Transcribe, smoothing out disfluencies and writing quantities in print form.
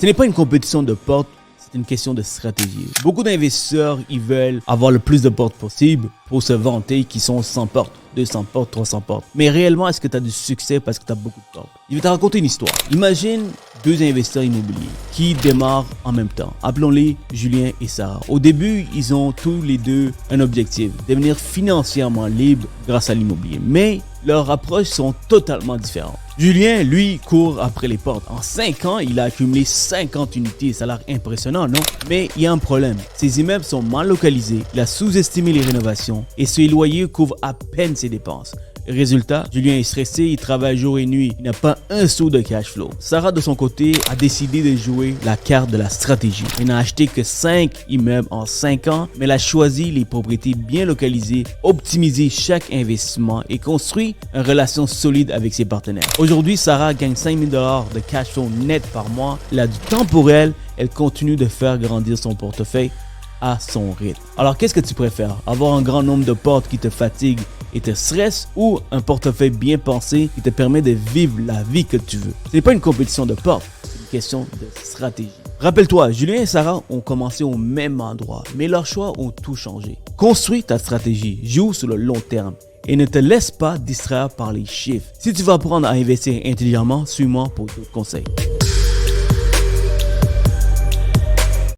Ce n'est pas une compétition de portes, c'est une question de stratégie. Beaucoup d'investisseurs, ils veulent avoir le plus de portes possible pour se vanter qu'ils sont 100 portes, 200 portes, 300 portes. Mais réellement, est-ce que tu as du succès parce que tu as beaucoup de portes? Je vais te raconter une histoire. Imagine deux investisseurs immobiliers qui démarrent en même temps. Appelons-les Julien et Sarah. Au début, ils ont tous les deux un objectif, devenir financièrement libres grâce à l'immobilier. Mais leurs approches sont totalement différentes. Julien, lui, court après les portes. En 5 ans, il a accumulé 50 unités. Ça a l'air impressionnant, non? Mais il y a un problème. Ses immeubles sont mal localisés, il a sous-estimé les rénovations et ses loyers couvrent à peine ses dépenses. Résultat, Julien est stressé, il travaille jour et nuit, il n'a pas un sou de cash flow. Sarah, de son côté, a décidé de jouer la carte de la stratégie. Elle n'a acheté que 5 immeubles en 5 ans, mais elle a choisi les propriétés bien localisées, optimisé chaque investissement et construit une relation solide avec ses partenaires. Aujourd'hui, Sarah gagne 5 000 $ de cash flow net par mois. Elle a du temps pour elle, elle continue de faire grandir son portefeuille à son rythme. Alors, qu'est-ce que tu préfères? Avoir un grand nombre de portes qui te fatiguent et te stressent ou un portefeuille bien pensé qui te permet de vivre la vie que tu veux? Ce n'est pas une compétition de portes, c'est une question de stratégie. Rappelle-toi, Julien et Sarah ont commencé au même endroit, mais leurs choix ont tout changé. Construis ta stratégie, joue sur le long terme et ne te laisse pas distraire par les chiffres. Si tu veux apprendre à investir intelligemment, suis-moi pour d'autres conseils.